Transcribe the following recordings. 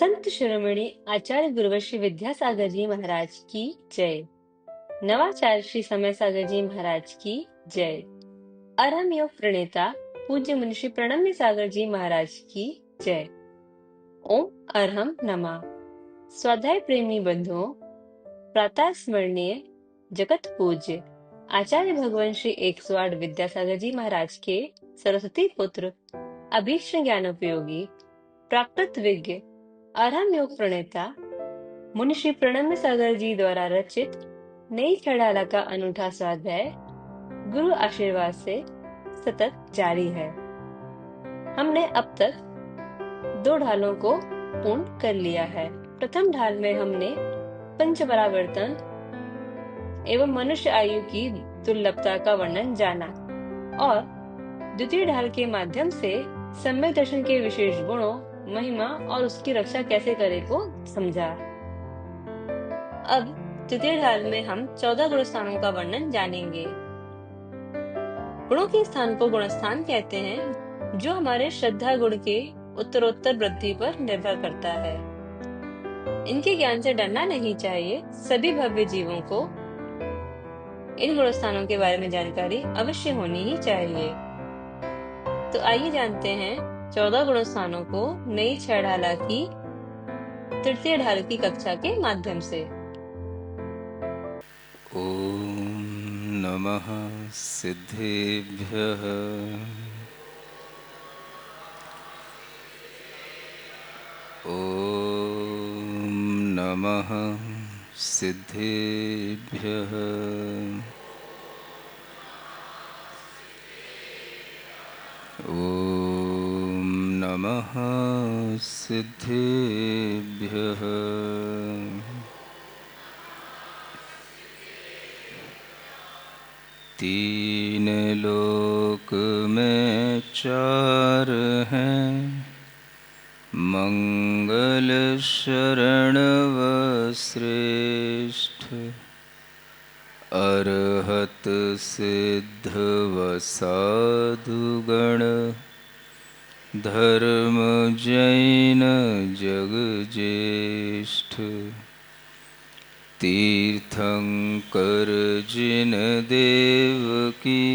संत शिरोमणि आचार्य गुरुवर विद्यासागर जी महाराज की जय। नवाचार्य श्री समय सागर जी महाराज की जय। अरहम योग प्रणेता पूज्य मुनिषि प्रणम्य सागर जी महाराज की जय। ओम अरहम नमः। स्वाध्याय प्रेमी बंधुओं, प्रातः स्मरणीय जगत पूज्य आचार्य भगवान श्री 108 विद्यासागर जी महाराज के सरस्वती पुत्र अभीष्ट ज्ञानोपयोगी प्राकृत विज्ञ अरहम योग प्रणेता मुनिश्री प्रणम्य सागर जी द्वारा रचित नई खड़ाला का अनूठा स्वाध्याय गुरु आशीर्वाद से सतत जारी है। हमने अब तक 2 ढालों को पूर्ण कर लिया है। प्रथम ढाल में हमने पंच परावर्तन एवं मनुष्य आयु की दुर्लभता का वर्णन जाना और द्वितीय ढाल के माध्यम से सम्यक दर्शन के विशेष गुणों, महिमा और उसकी रक्षा कैसे करें को समझा। अब तृतीय ढाल में हम 14 गुण स्थानों का वर्णन जानेंगे। गुणों के स्थान को गुणस्थान कहते हैं, जो हमारे श्रद्धा गुण के उत्तरोत्तर वृद्धि पर निर्भर करता है। इनके ज्ञान से डरना नहीं चाहिए। सभी भव्य जीवों को इन गुण स्थानों के बारे में जानकारी अवश्य होनी ही चाहिए। तो आइए जानते हैं 14 गुण स्थानों को नई 6 ढाला की तृतीय ढाल की कक्षा के माध्यम से। ओम नमः सिद्धेभ्यः। ओम नमः सिद्धेभ्यः। ओम नमः सिद्धेभ्यः। तीन लोक में 4 हैं, मंगल शरण व श्रेष्ठ, अरहत सिद्ध व साधुगण, धर्म जैन जग ज्येष्ठ। तीर्थंकर जिन देव की,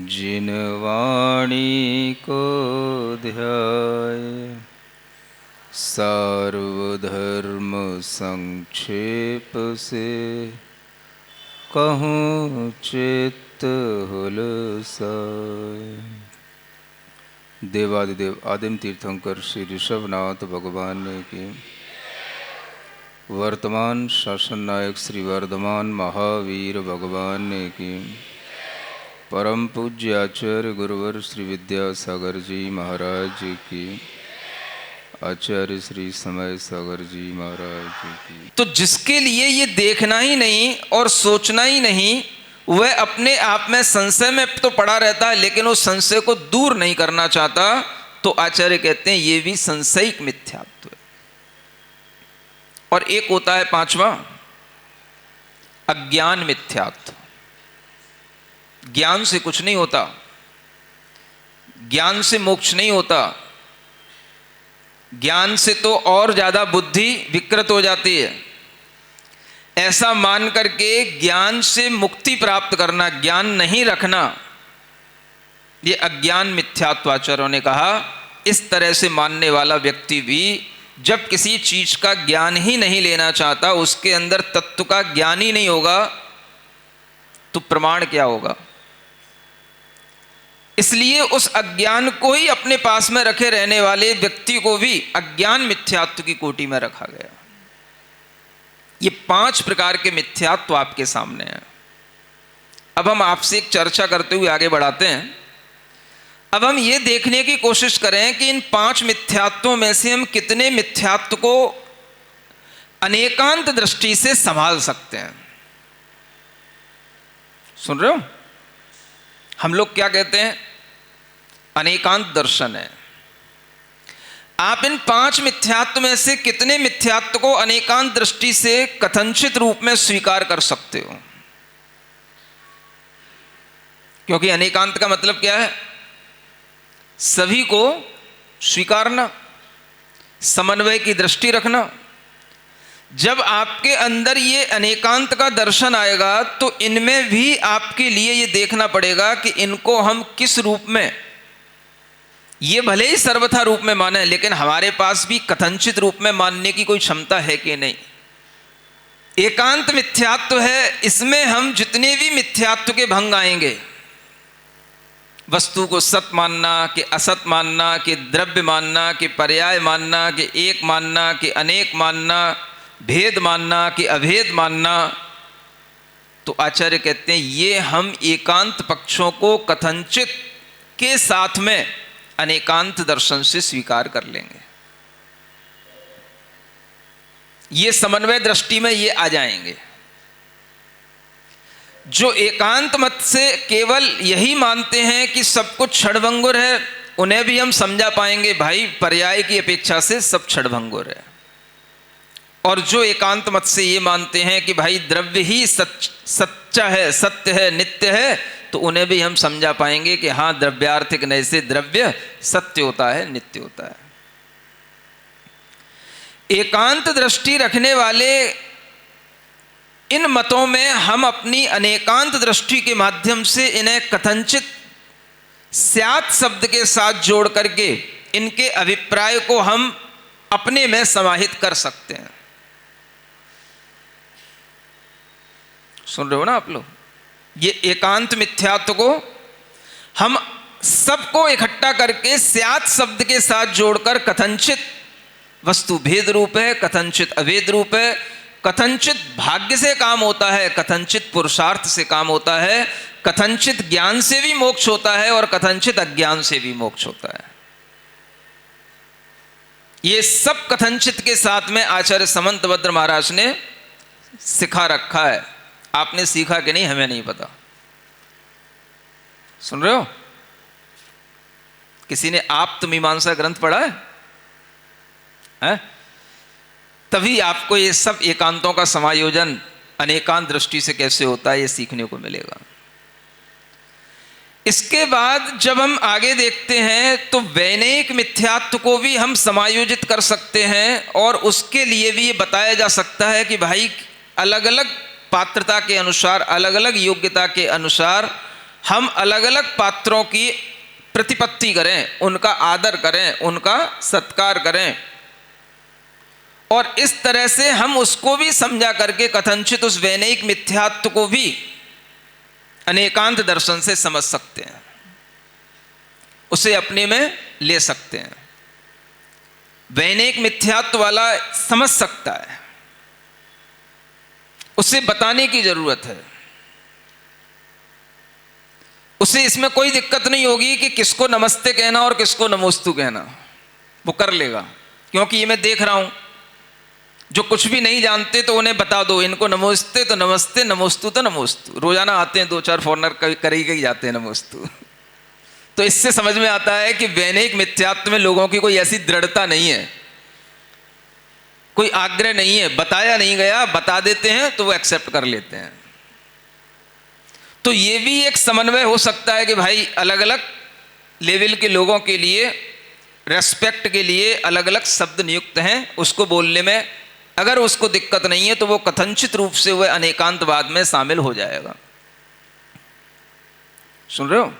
जिन वाणी को ध्याय, सार्वधर्म संक्षेप से कहूँ चित्त हुलसाय। देवादिदेव आदिम तीर्थंकर श्री ऋषभनाथ भगवान की, वर्तमान शासन नायक श्री वर्धमान महावीर भगवान की, परम पूज्य आचार्य गुरुवर श्री विद्यासागर जी महाराज की, आचार्य श्री समय सागर जी महाराज की। तो जिसके लिए ये देखना ही नहीं और सोचना ही नहीं, वह अपने आप में संशय में तो पड़ा रहता है, लेकिन उस संशय को दूर नहीं करना चाहता, तो आचार्य कहते हैं ये भी संशयिक मिथ्यात्व है। और एक होता है 5वां, अज्ञान मिथ्यात्व। ज्ञान से कुछ नहीं होता, ज्ञान से मोक्ष नहीं होता, ज्ञान से तो और ज्यादा बुद्धि विकृत हो जाती है। ऐसा मान करके ज्ञान से मुक्ति प्राप्त करना, ज्ञान नहीं रखना, यह अज्ञान मिथ्यात्व आचार्यों ने कहा। इस तरह से मानने वाला व्यक्ति भी जब किसी चीज का ज्ञान ही नहीं लेना चाहता, उसके अंदर तत्व का ज्ञान ही नहीं होगा, तो प्रमाण क्या होगा। इसलिए उस अज्ञान को ही अपने पास में रखे रहने वाले व्यक्ति को भी अज्ञान मिथ्यात्व की कोटि में रखा गया। ये 5 प्रकार के मिथ्यात्व आपके सामने हैं। अब हम आपसे एक चर्चा करते हुए आगे बढ़ाते हैं। अब हम ये देखने की कोशिश करें कि इन 5 मिथ्यात्वों में से हम कितने मिथ्यात्व को अनेकांत दृष्टि से संभाल सकते हैं। सुन रहे हो? हम लोग क्या कहते हैं? अनेकांत दर्शन है। आप इन 5 मिथ्यात्व में से कितने मिथ्यात्व को अनेकांत दृष्टि से कथनचित रूप में स्वीकार कर सकते हो? क्योंकि अनेकांत का मतलब क्या है? सभी को स्वीकारना, समन्वय की दृष्टि रखना। जब आपके अंदर ये अनेकांत का दर्शन आएगा तो इनमें भी आपके लिए ये देखना पड़ेगा कि इनको हम किस रूप में, ये भले ही सर्वथा रूप में माने, लेकिन हमारे पास भी कथनचित रूप में मानने की कोई क्षमता है कि नहीं। एकांत मिथ्यात्व है, इसमें हम जितने भी मिथ्यात्व के भंग आएंगे, वस्तु को सत मानना, कि असत मानना, कि द्रव्य मानना, कि पर्याय मानना, कि एक मानना, कि अनेक मानना, भेद मानना, कि अभेद मानना, तो आचार्य कहते हैं ये हम एकांत पक्षों को कथनचित के साथ में अनेकांत दर्शन से स्वीकार कर लेंगे। ये समन्वय दृष्टि में ये आ जाएंगे। जो एकांत मत से केवल यही मानते हैं कि सब कुछ क्षणभंगुर है, उन्हें भी हम समझा पाएंगे भाई पर्याय की अपेक्षा से सब क्षणभंगुर है। और जो एकांत मत से ये मानते हैं कि भाई द्रव्य ही सच्चा है, सत्य है, नित्य है, तो उन्हें भी हम समझा पाएंगे कि हाँ द्रव्यार्थिक नय से द्रव्य सत्य होता है, नित्य होता है। एकांत दृष्टि रखने वाले इन मतों में हम अपनी अनेकांत दृष्टि के माध्यम से इन्हें कथनचित स्यात् शब्द के साथ जोड़ करके इनके अभिप्राय को हम अपने में समाहित कर सकते हैं। सुन रहे हो ना आप लोग? ये एकांत मिथ्यात्व को हम सबको इकट्ठा करके स्यात् शब्द के साथ जोड़कर कथनचित वस्तु भेद रूप है, कथनचित अभेद रूप है, कथनचित भाग्य से काम होता है, कथनचित पुरुषार्थ से काम होता है, कथनचित ज्ञान से भी मोक्ष होता है और कथनचित अज्ञान से भी मोक्ष होता है। ये सब कथनचित के साथ में आचार्य समंतभद्र महाराज ने सिखा रखा है। आपने सीखा कि नहीं हमें नहीं पता। सुन रहे हो? किसी ने आप्तमीमांसा ग्रंथ पढ़ा है? तभी आपको ये सब एकांतों का समायोजन अनेकांत दृष्टि से कैसे होता है ये सीखने को मिलेगा। इसके बाद जब हम आगे देखते हैं तो वैनयिक मिथ्यात्व को भी हम समायोजित कर सकते हैं और उसके लिए भी ये बताया जा सकता है कि भाई अलग अलग पात्रता के अनुसार, अलग अलग योग्यता के अनुसार हम अलग अलग पात्रों की प्रतिपत्ति करें, उनका आदर करें, उनका सत्कार करें और इस तरह से हम उसको भी समझा करके कथनचित उस वैनयिक मिथ्यात्व को भी अनेकांत दर्शन से समझ सकते हैं, उसे अपने में ले सकते हैं। वैनयिक मिथ्यात्व वाला समझ सकता है, उसे बताने की जरूरत है। उसे इसमें कोई दिक्कत नहीं होगी कि किसको नमस्ते कहना और किसको नमोस्तु कहना, वो कर लेगा। क्योंकि ये मैं देख रहा हूं जो कुछ भी नहीं जानते तो उन्हें बता दो, इनको नमोस्ते तो नमस्ते, नमोस्तु तो नमोस्तु। रोजाना आते हैं 2-4 फॉरनर कर ही जाते हैं नमोस्तु। तो इससे समझ में आता है कि वैनयिक मिथ्यात्व में लोगों की कोई ऐसी दृढ़ता नहीं है, कोई आग्रह नहीं है, बताया नहीं गया, बता देते हैं तो वो एक्सेप्ट कर लेते हैं। तो ये भी एक समन्वय हो सकता है कि भाई अलग अलग लेवल के लोगों के लिए रेस्पेक्ट के लिए अलग अलग शब्द नियुक्त हैं, उसको बोलने में अगर उसको दिक्कत नहीं है तो वो कथनचित रूप से वह अनेकांतवाद में शामिल हो जाएगा। सुन रहे हो?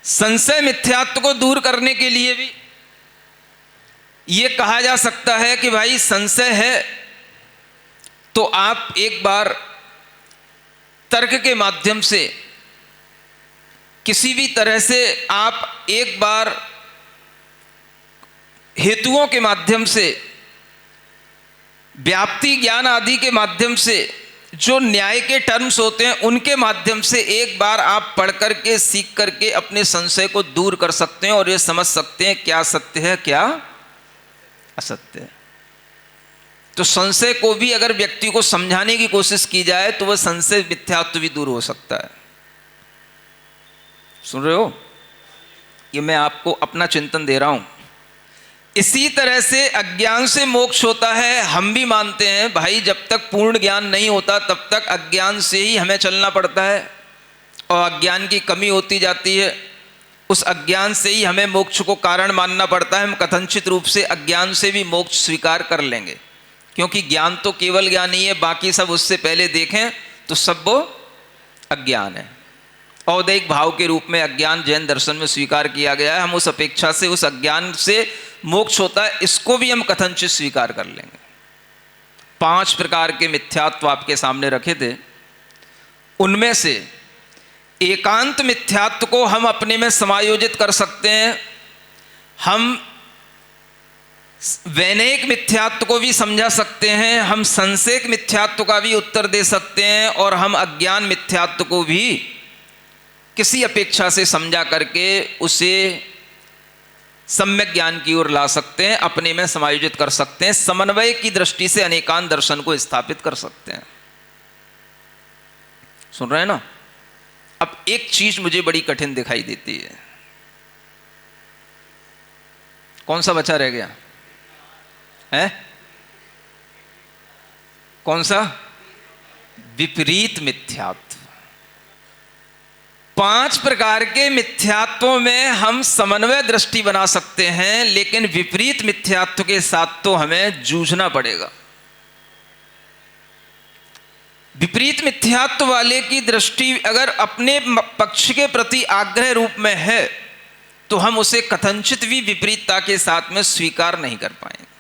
संशय मिथ्यात्व को दूर करने के लिए भी ये कहा जा सकता है कि भाई संशय है तो आप एक बार तर्क के माध्यम से किसी भी तरह से आप एक बार हेतुओं के माध्यम से, व्याप्ति ज्ञान आदि के माध्यम से, जो न्याय के टर्म्स होते हैं उनके माध्यम से एक बार आप पढ़ करके सीख करके अपने संशय को दूर कर सकते हैं और ये समझ सकते हैं क्या सत्य है क्या असत्य है। तो संशय को भी अगर व्यक्ति को समझाने की कोशिश की जाए तो वह संशय मिथ्यात्व भी दूर हो सकता है। सुन रहे हो? ये मैं आपको अपना चिंतन दे रहा हूं। इसी तरह से अज्ञान से मोक्ष होता है, हम भी मानते हैं भाई जब तक पूर्ण ज्ञान नहीं होता तब तक अज्ञान से ही हमें चलना पड़ता है और अज्ञान की कमी होती जाती है। उस अज्ञान से ही हमें मोक्ष को कारण मानना पड़ता है। हम कथनचित रूप से अज्ञान से भी मोक्ष स्वीकार कर लेंगे, क्योंकि ज्ञान तो केवल ज्ञान ही है, बाकी सब उससे पहले देखें तो सब वो अज्ञान है। औदैहिक भाव के रूप में अज्ञान जैन दर्शन में स्वीकार किया गया है। हम उस अपेक्षा से, उस अज्ञान से मोक्ष होता है, इसको भी हम कथनचित स्वीकार कर लेंगे। 5 प्रकार के मिथ्यात्व आपके सामने रखे थे, उनमें से एकांत मिथ्यात्व को हम अपने में समायोजित कर सकते हैं, हम वैनयिक मिथ्यात्व को भी समझा सकते हैं, हम संशयिक मिथ्यात्व का भी उत्तर दे सकते हैं, और हम अज्ञान मिथ्यात्व को भी किसी अपेक्षा से समझा करके उसे सम्यक ज्ञान की ओर ला सकते हैं, अपने में समायोजित कर सकते हैं, समन्वय की दृष्टि से अनेकांत दर्शन को स्थापित कर सकते हैं। सुन रहे हैं ना? अब एक चीज मुझे बड़ी कठिन दिखाई देती है। कौन सा बचा रह गया है? कौन सा? विपरीत मिथ्यात्व। 5 प्रकार के मिथ्यात्वों में हम समन्वय दृष्टि बना सकते हैं, लेकिन विपरीत मिथ्यात्व के साथ तो हमें जूझना पड़ेगा। विपरीत मिथ्यात्व वाले की दृष्टि अगर अपने पक्ष के प्रति आग्रह रूप में है तो हम उसे कथनचित भी विपरीतता के साथ में स्वीकार नहीं कर पाएंगे।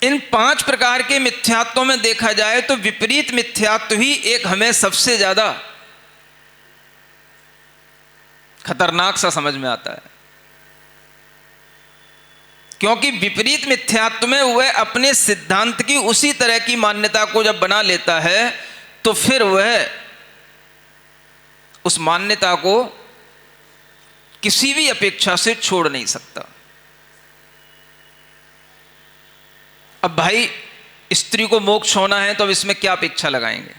इन 5 प्रकार के मिथ्यात्वों में देखा जाए तो विपरीत मिथ्यात्व ही एक हमें सबसे ज्यादा खतरनाक सा समझ में आता है, क्योंकि विपरीत मिथ्यात्व में वह अपने सिद्धांत की उसी तरह की मान्यता को जब बना लेता है तो फिर वह उस मान्यता को किसी भी अपेक्षा से छोड़ नहीं सकता। अब भाई स्त्री को मोक्ष होना है तो अब इसमें क्या अपेक्षा लगाएंगे?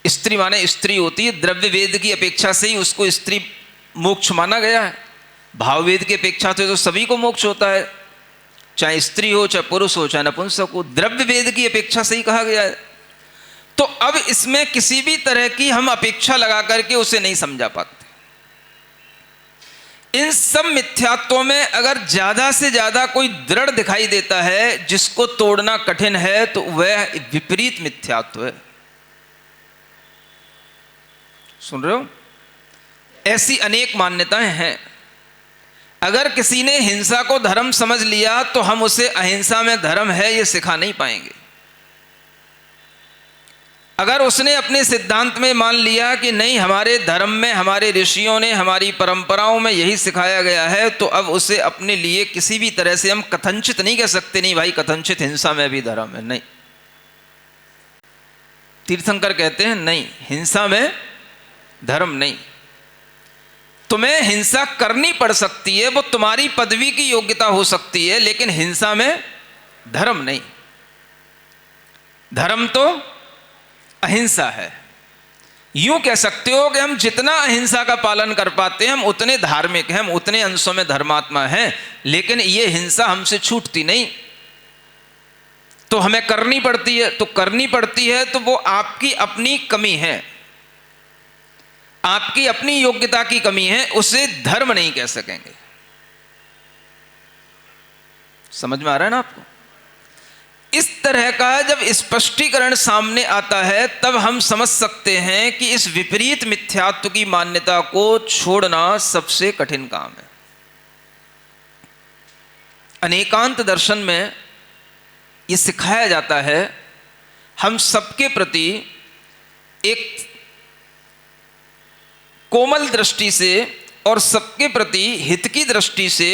स्त्री माने स्त्री होती है, द्रव्य वेद की अपेक्षा से ही उसको स्त्री मोक्ष माना गया है। भाव वेद की अपेक्षा से तो सभी को मोक्ष होता है, चाहे स्त्री हो, चाहे पुरुष हो, चाहे नपुंसक हो, द्रव्य वेद की अपेक्षा से ही कहा गया है। तो अब इसमें किसी भी तरह की हम अपेक्षा लगा करके उसे नहीं समझा पाते। इन सब मिथ्यात्वों में अगर ज्यादा से ज्यादा कोई दृढ़ दिखाई देता है जिसको तोड़ना कठिन है तो वह विपरीत मिथ्यात्व है। सुन रहे हो? ऐसी अनेक मान्यताएं हैं। अगर किसी ने हिंसा को धर्म समझ लिया तो हम उसे अहिंसा में धर्म है ये सिखा नहीं पाएंगे। अगर उसने अपने सिद्धांत में मान लिया कि नहीं हमारे धर्म में, हमारे ऋषियों ने, हमारी परंपराओं में यही सिखाया गया है, तो अब उसे अपने लिए किसी भी तरह से हम कथनचित नहीं कह सकते, नहीं भाई कथनचित हिंसा में भी धर्म है। नहीं, तीर्थंकर कहते हैं नहीं, हिंसा में धर्म नहीं। तुम्हें हिंसा करनी पड़ सकती है, वो तुम्हारी पदवी की योग्यता हो सकती है, लेकिन हिंसा में धर्म नहीं। धर्म तो अहिंसा है। यूं कह सकते हो कि हम जितना अहिंसा का पालन कर पाते हैं हम उतने धार्मिक हैं, हम उतने अंशों में धर्मात्मा हैं, लेकिन ये हिंसा हमसे छूटती नहीं, तो हमें करनी पड़ती है। तो करनी पड़ती है तो वो आपकी अपनी कमी है, आपकी अपनी योग्यता की कमी है, उसे धर्म नहीं कह सकेंगे। समझ में आ रहा है ना आपको? इस तरह का जब स्पष्टीकरण सामने आता है तब हम समझ सकते हैं कि इस विपरीत मिथ्यात्व की मान्यता को छोड़ना सबसे कठिन काम है। अनेकांत दर्शन में यह सिखाया जाता है हम सबके प्रति एक कोमल दृष्टि से और सबके प्रति हित की दृष्टि से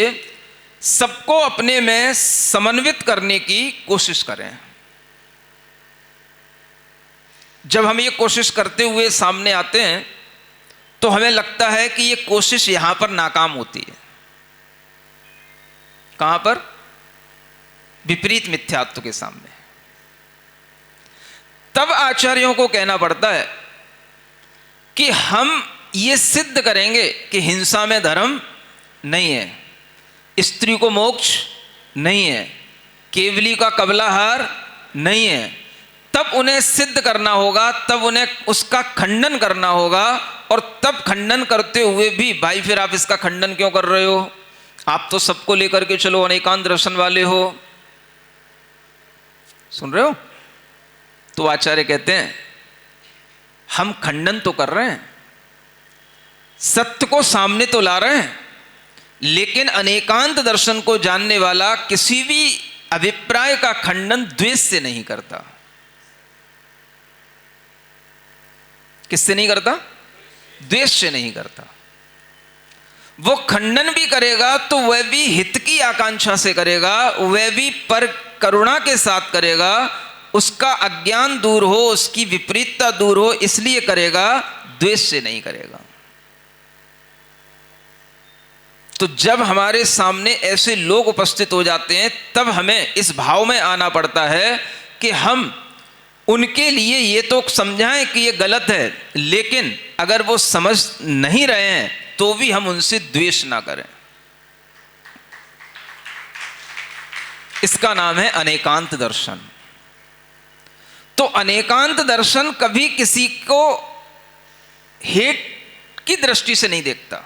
सबको अपने में समन्वित करने की कोशिश करें। जब हम ये कोशिश करते हुए सामने आते हैं तो हमें लगता है कि ये कोशिश यहां पर नाकाम होती है। कहां पर? विपरीत मिथ्यात्व के सामने। तब आचार्यों को कहना पड़ता है कि हम ये सिद्ध करेंगे कि हिंसा में धर्म नहीं है, स्त्री को मोक्ष नहीं है, केवली का कबलाहार नहीं है, तब उन्हें सिद्ध करना होगा, तब उन्हें उसका खंडन करना होगा। और तब खंडन करते हुए भी भाई फिर आप इसका खंडन क्यों कर रहे हो, आप तो सबको लेकर के चलो, अनेकांत दर्शन वाले हो। सुन रहे हो? तो आचार्य कहते हैं हम खंडन तो कर रहे हैं, सत्य को सामने तो ला रहे हैं, लेकिन अनेकांत दर्शन को जानने वाला किसी भी अभिप्राय का खंडन द्वेष से नहीं करता। किससे नहीं करता? द्वेष से नहीं करता। वो खंडन भी करेगा तो वह भी हित की आकांक्षा से करेगा, वह भी पर करुणा के साथ करेगा, उसका अज्ञान दूर हो, उसकी विपरीतता दूर हो, इसलिए करेगा, द्वेष से नहीं करेगा। तो जब हमारे सामने ऐसे लोग उपस्थित हो जाते हैं तब हमें इस भाव में आना पड़ता है कि हम उनके लिए ये तो समझाएं कि ये गलत है, लेकिन अगर वो समझ नहीं रहे हैं तो भी हम उनसे द्वेष ना करें। इसका नाम है अनेकांत दर्शन। तो अनेकांत दर्शन कभी किसी को हेट की दृष्टि से नहीं देखता,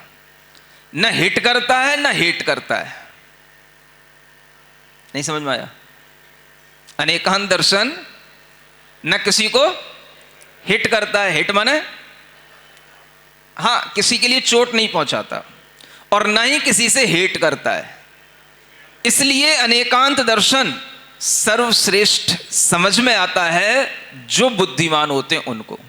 न हिट करता है न हेट करता है। नहीं समझ में आया? अनेकांत दर्शन न किसी को हिट करता है, हिट माने हाँ किसी के लिए चोट नहीं पहुंचाता, और न ही किसी से हेट करता है। इसलिए अनेकांत दर्शन सर्वश्रेष्ठ समझ में आता है जो बुद्धिमान होते हैं उनको।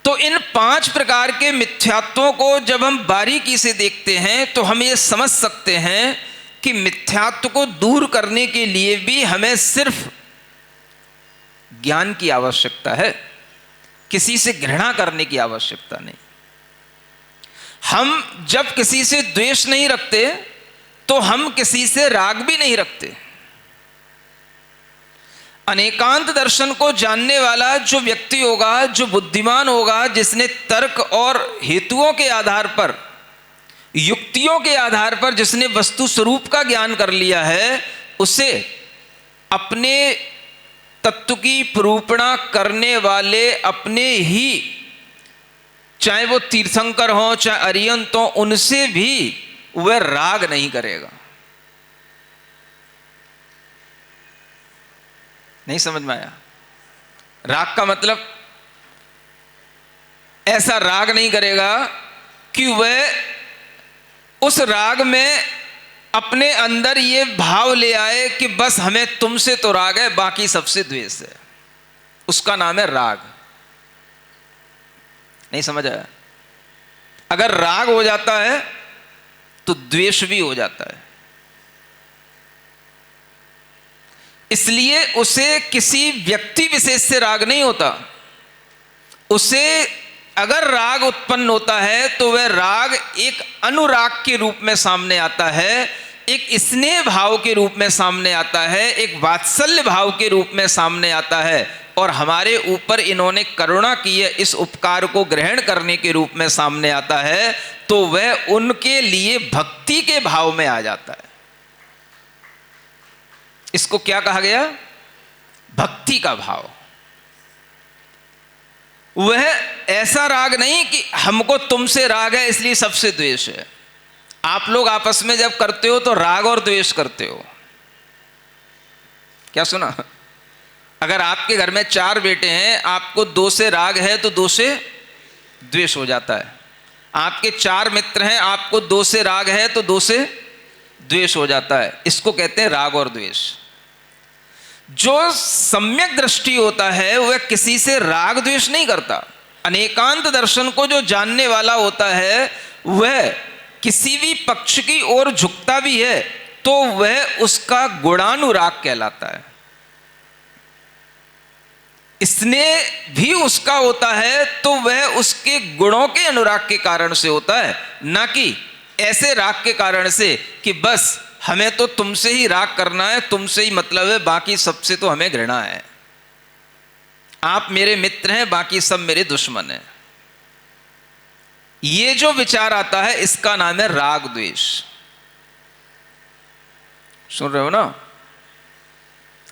तो इन 5 प्रकार के मिथ्यात्वों को जब हम बारीकी से देखते हैं तो हम ये समझ सकते हैं कि मिथ्यात्व को दूर करने के लिए भी हमें सिर्फ ज्ञान की आवश्यकता है, किसी से घृणा करने की आवश्यकता नहीं। हम जब किसी से द्वेष नहीं रखते तो हम किसी से राग भी नहीं रखते। अनेकांत दर्शन को जानने वाला जो व्यक्ति होगा, जो बुद्धिमान होगा, जिसने तर्क और हेतुओं के आधार पर, युक्तियों के आधार पर जिसने वस्तु स्वरूप का ज्ञान कर लिया है, उसे अपने तत्व की निरूपणा करने वाले अपने ही, चाहे वो तीर्थंकर हो चाहे अरियंत हो, उनसे भी वह राग नहीं करेगा। नहीं समझ में आया? राग का मतलब ऐसा राग नहीं करेगा कि वह उस राग में अपने अंदर ये भाव ले आए कि बस हमें तुमसे तो राग है, बाकी सबसे द्वेष है। उसका नाम है राग। नहीं समझ आया? अगर राग हो जाता है तो द्वेष भी हो जाता है। इसलिए उसे किसी व्यक्ति विशेष से राग नहीं होता। उसे अगर राग उत्पन्न होता है तो वह राग एक अनुराग के रूप में सामने आता है, एक स्नेह भाव के रूप में सामने आता है, एक वात्सल्य भाव के रूप में सामने आता है, और हमारे ऊपर इन्होंने करुणा की है इस उपकार को ग्रहण करने के रूप में सामने आता है। तो वह उनके लिए भक्ति के भाव में आ जाता है। इसको क्या कहा गया? भक्ति का भाव। वह ऐसा राग नहीं कि हमको तुमसे राग है इसलिए सबसे द्वेष है। आप लोग आपस में जब करते हो तो राग और द्वेष करते हो। क्या सुना? अगर आपके घर में 4 बेटे हैं, आपको 2 से राग है तो 2 से द्वेष हो जाता है। आपके 4 मित्र हैं, आपको 2 से राग है तो 2 से द्वेष हो जाता है। इसको कहते हैं राग और द्वेष। जो सम्यक दृष्टि होता है वह किसी से राग द्वेष नहीं करता। अनेकांत दर्शन को जो जानने वाला होता है वह किसी भी पक्ष की ओर झुकता भी है तो वह उसका गुणानुराग कहलाता है। स्नेह भी उसका होता है तो वह उसके गुणों के अनुराग के कारण से होता है, ना कि ऐसे राग के कारण से कि बस हमें तो तुमसे ही राग करना है, तुमसे ही मतलब है, बाकी सबसे तो हमें घृणा है। आप मेरे मित्र हैं, बाकी सब मेरे दुश्मन हैं। ये जो विचार आता है इसका नाम है राग द्वेष। सुन रहे हो ना?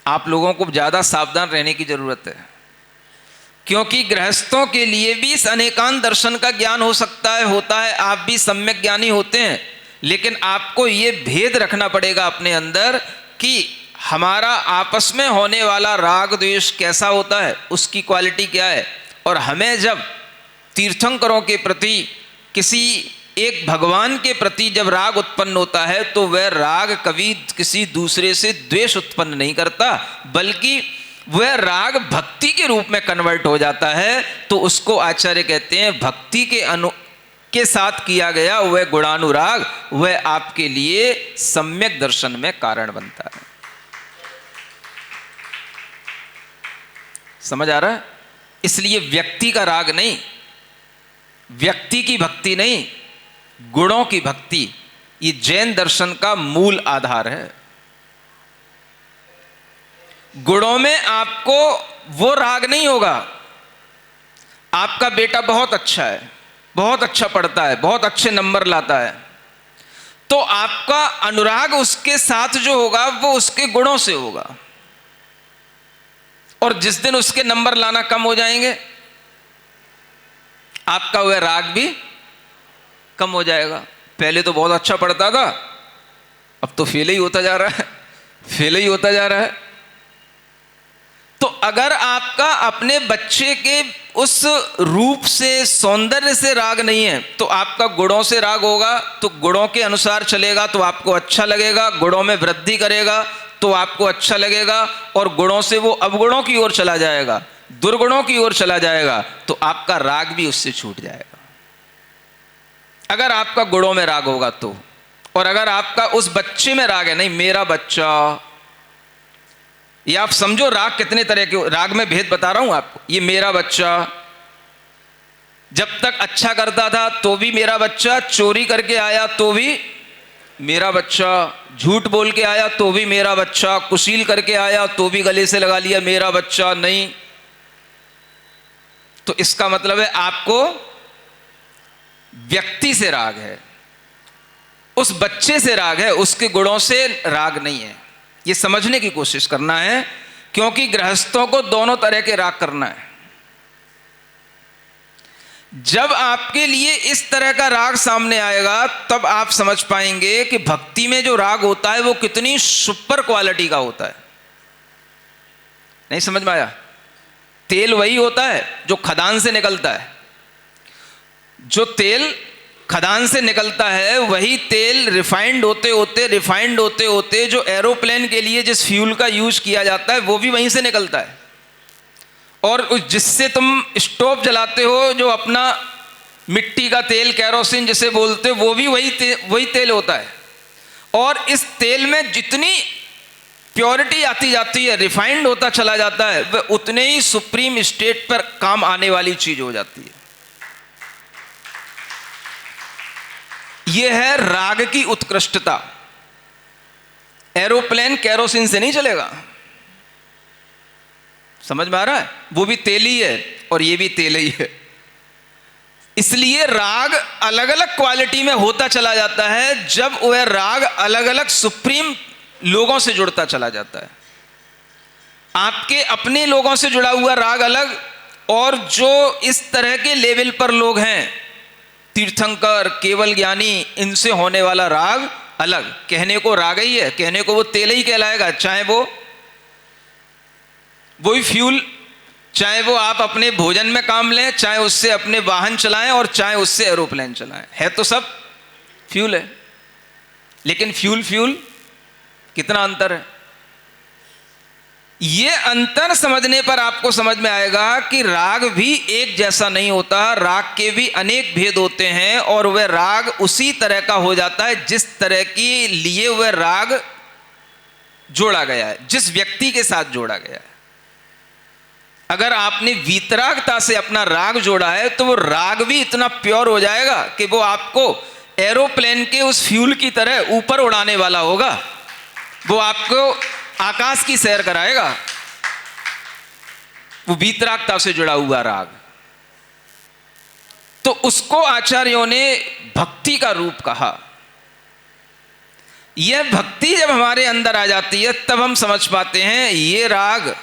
आप लोगों को ज़्यादा सावधान रहने की जरूरत है, क्योंकि गृहस्थों के लिए भी इस अनेकांत दर्शन का ज्ञान हो सकता है, होता है, आप भी सम्यक ज्ञानी होते हैं, लेकिन आपको ये भेद रखना पड़ेगा अपने अंदर कि हमारा आपस में होने वाला राग द्वेष कैसा होता है, उसकी क्वालिटी क्या है। और हमें जब तीर्थंकरों के प्रति, किसी एक भगवान के प्रति जब राग उत्पन्न होता है, तो वह राग कभी किसी दूसरे से द्वेष उत्पन्न नहीं करता, बल्कि वह राग भक्ति के रूप में कन्वर्ट हो जाता है। तो उसको आचार्य कहते हैं भक्ति के साथ किया गया वह गुणानुराग, वह आपके लिए सम्यक दर्शन में कारण बनता है। समझ आ रहा है? इसलिए व्यक्ति का राग नहीं, व्यक्ति की भक्ति नहीं, गुणों की भक्ति, ये जैन दर्शन का मूल आधार है। गुणों में आपको वो राग नहीं होगा। आपका बेटा बहुत अच्छा है, बहुत अच्छा पढ़ता है, बहुत अच्छे नंबर लाता है, तो आपका अनुराग उसके साथ जो होगा वो उसके गुणों से होगा। और जिस दिन उसके नंबर लाना कम हो जाएंगे, आपका वह राग भी कम हो जाएगा। पहले तो बहुत अच्छा पढ़ता था, अब तो फेल ही होता जा रहा है, फेल ही होता जा रहा है। तो अगर आपका अपने बच्चे के उस रूप से, सौंदर्य से राग नहीं है, तो आपका गुणों से राग होगा, तो गुणों के अनुसार चलेगा तो आपको अच्छा लगेगा, गुणों में वृद्धि करेगा तो आपको अच्छा लगेगा, और गुणों से वो अवगुणों की ओर चला जाएगा, दुर्गुणों की ओर चला जाएगा, तो आपका राग भी उससे छूट जाएगा। अगर आपका गुणों में राग होगा तो, और अगर आपका उस बच्चे में राग है, नहीं मेरा बच्चा, ये आप समझो राग कितने तरह के, राग में भेद बता रहा हूं आपको। ये मेरा बच्चा, जब तक अच्छा करता था तो भी मेरा बच्चा, चोरी करके आया तो भी मेरा बच्चा, झूठ बोल के आया तो भी मेरा बच्चा, कुशील करके आया तो भी गले से लगा लिया मेरा बच्चा, नहीं। तो इसका मतलब है आपको व्यक्ति से राग है, उस बच्चे से राग है, उसके गुणों से राग नहीं है। ये समझने की कोशिश करना है, क्योंकि गृहस्थों को दोनों तरह के राग करना है। जब आपके लिए इस तरह का राग सामने आएगा, तब आप समझ पाएंगे कि भक्ति में जो राग होता है वो कितनी सुपर क्वालिटी का होता है। नहीं समझ में आया? तेल वही होता है जो खदान से निकलता है, जो तेल खदान से निकलता है वही तेल रिफाइंड होते होते जो एरोप्लेन के लिए जिस फ्यूल का यूज किया जाता है वो भी वहीं से निकलता है। और जिससे तुम स्टोव जलाते हो, जो अपना मिट्टी का तेल, कैरोसिन जिसे बोलते हो, वो भी वही तेल होता है। और इस तेल में जितनी प्योरिटी आती जाती है, रिफाइंड होता चला जाता है, वह उतने ही सुप्रीम स्टेट पर काम आने वाली चीज हो जाती है। यह है राग की उत्कृष्टता। एरोप्लेन कैरोसिन से नहीं चलेगा, समझ में आ रहा है? वो भी तेल ही है और ये भी तेल ही है। इसलिए राग अलग अलग क्वालिटी में होता चला जाता है, जब वह राग अलग अलग सुप्रीम लोगों से जुड़ता चला जाता है। आपके अपने लोगों से जुड़ा हुआ राग अलग, और जो इस तरह के लेवल पर लोग हैं, तीर्थंकर, केवल ज्ञानी, इनसे होने वाला राग अलग। कहने को राग ही है, कहने को वो तेल ही कहलाएगा, चाहे वो वही फ्यूल, चाहे वो आप अपने भोजन में काम लें, चाहे उससे अपने वाहन चलाएं, और चाहे उससे एरोप्लेन चलाएं, है तो सब फ्यूल है। लेकिन फ्यूल कितना अंतर है? ये अंतर समझने पर आपको समझ में आएगा कि राग भी एक जैसा नहीं होता, राग के भी अनेक भेद होते हैं, और वह राग उसी तरह का हो जाता है जिस तरह के लिए वह राग जोड़ा गया है, जिस व्यक्ति के साथ जोड़ा गया है। अगर आपने वीतरागता से अपना राग जोड़ा है, तो वो राग भी इतना प्योर हो जाएगा कि वो आपको एरोप्लेन के उस फ्यूल की तरह ऊपर उड़ाने वाला होगा, वो आपको आकाश की सैर कराएगा। वो वीतरागता से जुड़ा हुआ राग, तो उसको आचार्यों ने भक्ति का रूप कहा। यह भक्ति जब हमारे अंदर आ जाती है तब हम समझ पाते हैं ये राग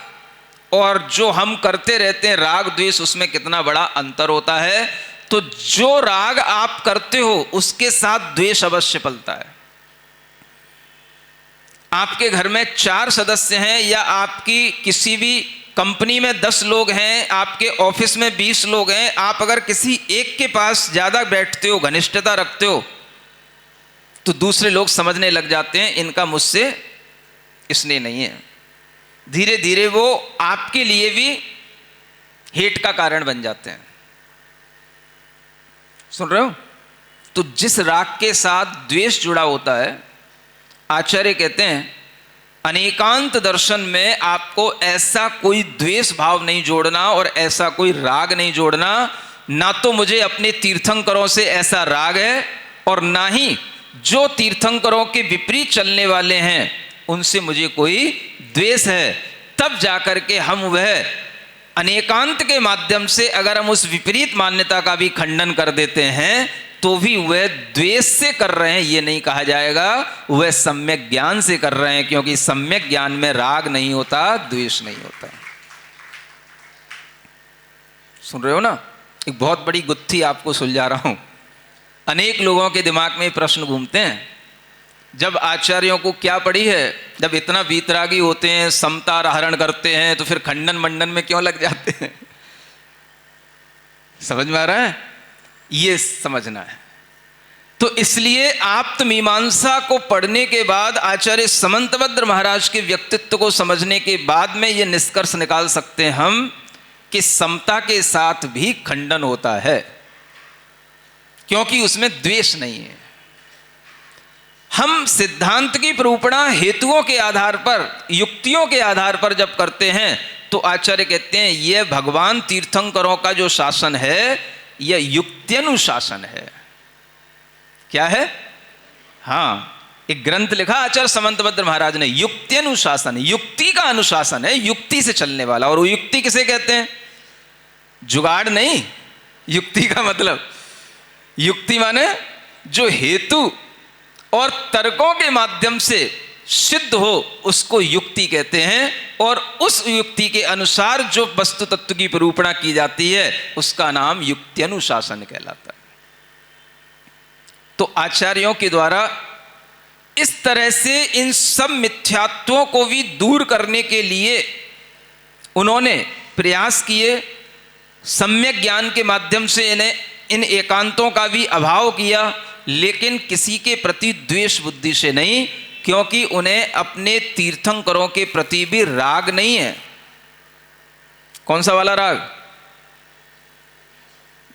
और जो हम करते रहते हैं राग द्वेष, उसमें कितना बड़ा अंतर होता है। तो जो राग आप करते हो उसके साथ द्वेष अवश्य पलता है। आपके घर में 4 सदस्य हैं या आपकी किसी भी कंपनी में 10 लोग हैं, आपके ऑफिस में 20 लोग हैं, आप अगर किसी एक के पास ज्यादा बैठते हो, घनिष्ठता रखते हो, तो दूसरे लोग समझने लग जाते हैं इनका मुझसे स्नेह नहीं है। धीरे धीरे वो आपके लिए भी हेट का कारण बन जाते हैं। सुन रहे हो? तो जिस राग के साथ द्वेष जुड़ा होता है, आचार्य कहते हैं अनेकांत दर्शन में आपको ऐसा कोई द्वेष भाव नहीं जोड़ना और ऐसा कोई राग नहीं जोड़ना। ना तो मुझे अपने तीर्थंकरों से ऐसा राग है और ना ही जो तीर्थंकरों के विपरीत चलने वाले हैं उनसे मुझे कोई द्वेष है। तब जाकर के हम वह अनेकांत के माध्यम से अगर हम उस विपरीत मान्यता का भी खंडन कर देते हैं तो भी वह द्वेष से कर रहे हैं ये नहीं कहा जाएगा, वह सम्यक ज्ञान से कर रहे हैं, क्योंकि सम्यक ज्ञान में राग नहीं होता, द्वेष नहीं होता। सुन रहे हो ना? एक बहुत बड़ी गुत्थी आपको सुलझा रहा हूं। अनेक लोगों के दिमाग में प्रश्न घूमते हैं, जब आचार्यों को क्या पड़ी है, जब इतना वीतरागी होते हैं, समता आहरण करते हैं, तो फिर खंडन मंडन में क्यों लग जाते हैं? समझ में आ रहा है? ये समझना है। तो इसलिए आप्तमीमांसा को पढ़ने के बाद, आचार्य समंतभद्र महाराज के व्यक्तित्व को समझने के बाद में ये निष्कर्ष निकाल सकते हैं हम कि समता के साथ भी खंडन होता है, क्योंकि उसमें द्वेष नहीं है। हम सिद्धांत की प्रूपणा हेतुओं के आधार पर, युक्तियों के आधार पर जब करते हैं तो आचार्य कहते हैं यह भगवान तीर्थंकरों का जो शासन है यह युक्त्यनुशासन है। क्या है? हाँ, एक ग्रंथ लिखा आचार्य समंतभद्र महाराज ने, युक्त्यनुशासन, युक्ति का अनुशासन है, युक्ति से चलने वाला। और वो युक्ति किसे कहते हैं? जुगाड़ नहीं। युक्ति का मतलब, युक्ति माने जो हेतु और तर्कों के माध्यम से सिद्ध हो उसको युक्ति कहते हैं, और उस युक्ति के अनुसार जो वस्तु तत्व की निरूपणा की जाती है उसका नाम युक्ति अनुशासन कहलाता है। तो आचार्यों के द्वारा इस तरह से इन सब मिथ्यात्वों को भी दूर करने के लिए उन्होंने प्रयास किए, सम्यक ज्ञान के माध्यम से इन्हें इन एकांतों का भी अभाव किया, लेकिन किसी के प्रति द्वेष बुद्धि से नहीं, क्योंकि उन्हें अपने तीर्थंकरों के प्रति भी राग नहीं है। कौन सा वाला राग?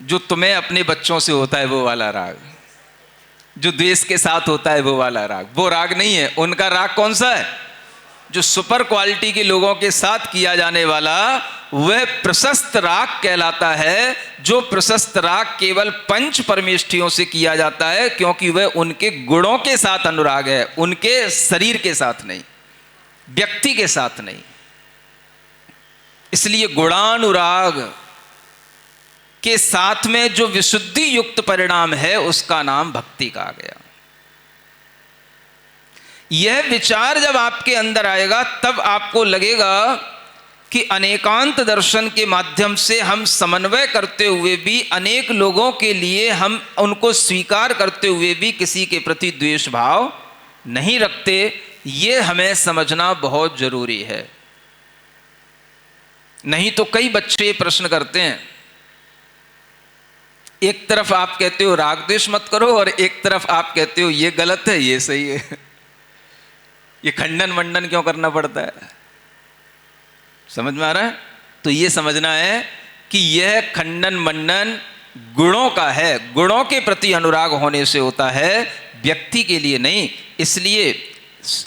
जो तुम्हें अपने बच्चों से होता है वो वाला राग, जो द्वेष के साथ होता है वो वाला राग, वो राग नहीं है। उनका राग कौन सा है? जो सुपर क्वालिटी के लोगों के साथ किया जाने वाला वह प्रशस्त राग कहलाता है। जो प्रशस्त राग केवल पंच परमेष्ठियों से किया जाता है, क्योंकि वह उनके गुणों के साथ अनुराग है, उनके शरीर के साथ नहीं, व्यक्ति के साथ नहीं। इसलिए गुणानुराग के साथ में जो विशुद्धि युक्त परिणाम है उसका नाम भक्ति कहा गया। यह विचार जब आपके अंदर आएगा तब आपको लगेगा कि अनेकांत दर्शन के माध्यम से हम समन्वय करते हुए भी, अनेक लोगों के लिए हम उनको स्वीकार करते हुए भी किसी के प्रति द्वेष भाव नहीं रखते। ये हमें समझना बहुत जरूरी है। नहीं तो कई बच्चे प्रश्न करते हैं, एक तरफ आप कहते हो राग द्वेष मत करो और एक तरफ आप कहते हो ये गलत है ये सही है। ये खंडन मंडन क्यों करना पड़ता है? समझ में आ रहा है? तो ये समझना है कि यह खंडन मंडन गुणों का है, गुणों के प्रति अनुराग होने से होता है, व्यक्ति के लिए नहीं। इसलिए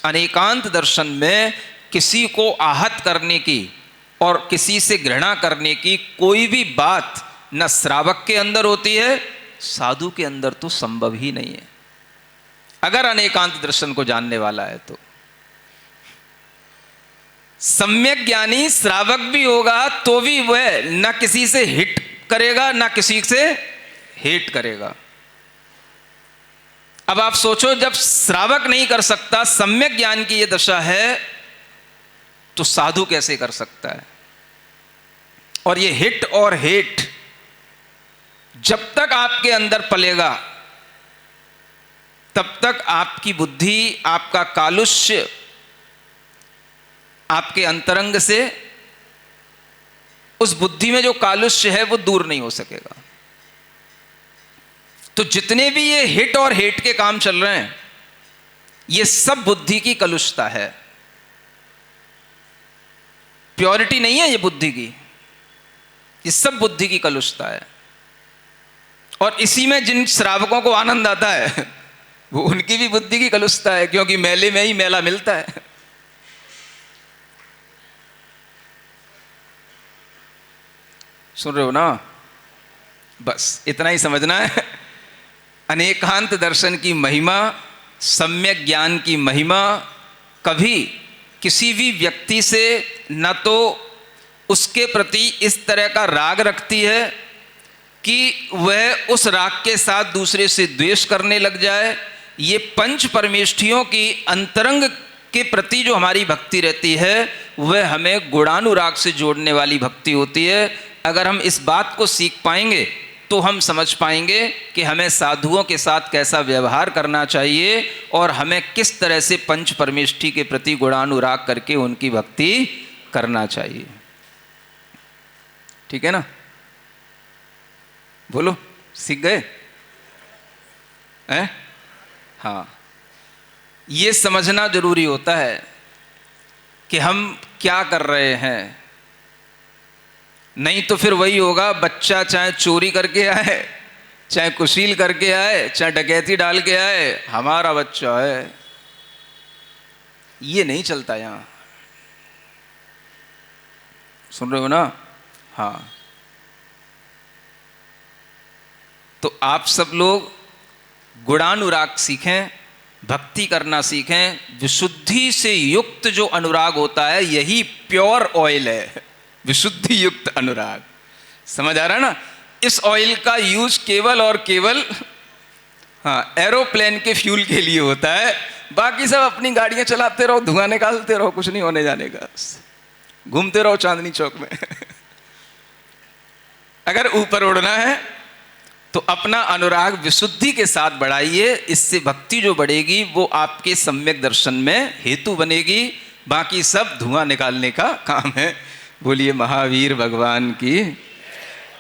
अनेकांत दर्शन में किसी को आहत करने की और किसी से घृणा करने की कोई भी बात न श्रावक के अंदर होती है, साधु के अंदर तो संभव ही नहीं है, अगर अनेकांत दर्शन को जानने वाला है तो। सम्यक ज्ञानी श्रावक भी होगा तो भी वह न किसी से हिट करेगा न किसी से हेट करेगा। अब आप सोचो, जब श्रावक नहीं कर सकता, सम्यक ज्ञान की यह दशा है, तो साधु कैसे कर सकता है? और ये हिट और हेट जब तक आपके अंदर पलेगा, तब तक आपकी बुद्धि, आपका कालुष्य आपके अंतरंग से, उस बुद्धि में जो कालुष्य है वो दूर नहीं हो सकेगा। तो जितने भी ये हिट और हेट के काम चल रहे हैं, ये सब बुद्धि की कलुषता है, प्योरिटी नहीं है ये बुद्धि की, ये सब बुद्धि की कलुषता है। और इसी में जिन श्रावकों को आनंद आता है, वो उनकी भी बुद्धि की कलुषता है, क्योंकि मेले में ही मेला मिलता है। सुन रहे हो ना? बस इतना ही समझना है। अनेकांत दर्शन की महिमा, सम्यक ज्ञान की महिमा कभी किसी भी व्यक्ति से न तो उसके प्रति इस तरह का राग रखती है कि वह उस राग के साथ दूसरे से द्वेष करने लग जाए। ये पंच परमेष्ठियों की अंतरंग के प्रति जो हमारी भक्ति रहती है, वह हमें गुणानुराग से जोड़ने वाली भक्ति होती है। अगर हम इस बात को सीख पाएंगे तो हम समझ पाएंगे कि हमें साधुओं के साथ कैसा व्यवहार करना चाहिए और हमें किस तरह से पंच परमेष्ठि के प्रति गुणानुराग करके उनकी भक्ति करना चाहिए। ठीक है ना? बोलो, सीख गए हैं? हाँ, ये समझना जरूरी होता है कि हम क्या कर रहे हैं। नहीं तो फिर वही होगा, बच्चा चाहे चोरी करके आए, चाहे कुशील करके आए, चाहे डकैती डाल के आए, हमारा बच्चा है। ये नहीं चलता यहां। सुन रहे हो ना? हाँ। तो आप सब लोग गुणानुराग सीखें, भक्ति करना सीखें। विशुद्धि से युक्त जो अनुराग होता है, यही प्योर ऑयल है। विशुद्धि युक्त अनुराग, समझ आ रहा है ना? इस ऑयल का यूज केवल और केवल एरोप्लेन के फ्यूल के लिए होता है। बाकी सब अपनी गाड़ियां चलाते रहो, धुआं निकालते रहो, कुछ नहीं होने जाने का, घूमते रहो चांदनी चौक में। अगर ऊपर उड़ना है तो अपना अनुराग विशुद्धि के साथ बढ़ाइए। इससे भक्ति जो बढ़ेगी वो आपके सम्यक दर्शन में हेतु बनेगी। बाकी सब धुआं निकालने का काम है। बोलिए महावीर भगवान की।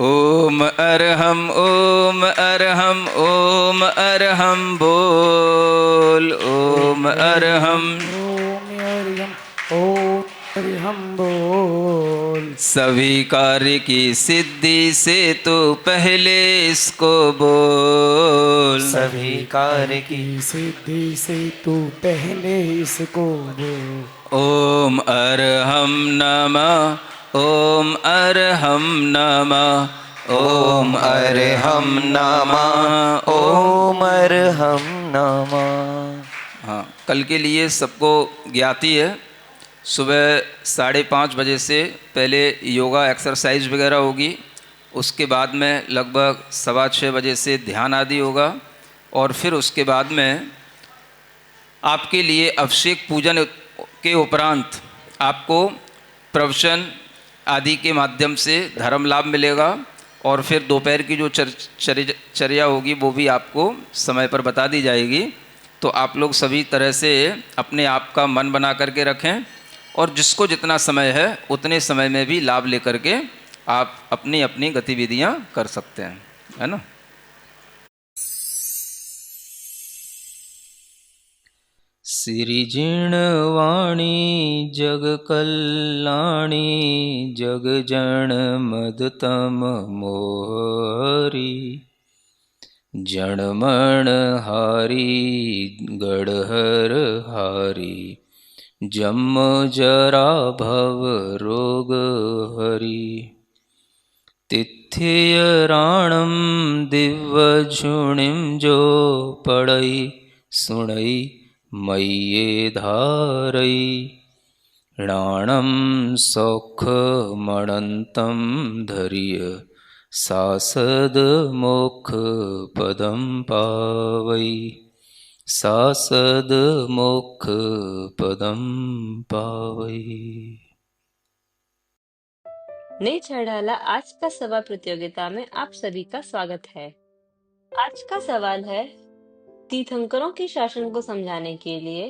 ओम अरहम ओम अरहम ओम अरहम बोल। ओम अरहम ओम अरहम बोल। सभी कार्य की सिद्धि से तो पहले इसको बोल। सभी कार्य की सिद्धि से तू पहले इसको बोल। ओम अरहम नमः ओम अरहम नमः ओम अरहम नमः ओम अरहम नमः। हाँ, कल के लिए सबको ज्ञाति है। सुबह 5:30 बजे से पहले योगा एक्सरसाइज वगैरह होगी। उसके बाद में लगभग 6:15 बजे से ध्यान आदि होगा। और फिर उसके बाद में आपके लिए अभिषेक पूजन के उपरांत आपको प्रवचन आदि के माध्यम से धर्म लाभ मिलेगा। और फिर दोपहर की जो चर्या होगी वो भी आपको समय पर बता दी जाएगी। तो आप लोग सभी तरह से अपने आप का मन बना करके रखें और जिसको जितना समय है उतने समय में भी लाभ लेकर के आप अपनी अपनी गतिविधियां कर सकते हैं, है ना। सिरिजिणवाणी जग कल्याणी जग जन मदतम मोहरी जणमण हारी गढ़हर हारी जम जरा भव रोग हरि तिथ्य राणम दिव्य झुणिम जो पड़ई सुणई मय्ये धारई राणम सौख मणंतम धैर्य सासद मोक्ष पदम पावई। सासद मोक्ष पदम पावई। नई चढ़ाला आज का सवाल प्रतियोगिता में आप सभी का स्वागत है। आज का सवाल है, तीर्थंकरों के शासन को समझाने के लिए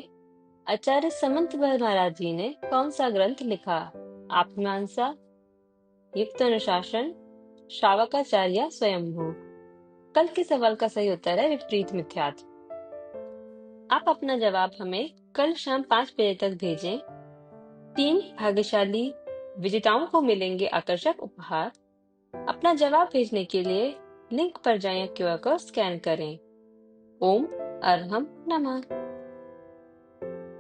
आचार्य समंत महाराज जी ने कौन सा ग्रंथ लिखा? आत्ममीमांसा, युक्त अनुशासन, श्रावकाचार्य, स्वयंभू। कल के सवाल का सही उत्तर है विपरीत मिथ्यात्व। आप अपना जवाब हमें कल शाम 5 बजे तक भेजें। 3 भाग्यशाली विजेताओं को मिलेंगे आकर्षक उपहार। अपना जवाब भेजने के लिए लिंक पर जाएं, क्यूआर कोड स्कैन करें। ओम अरहम नमः।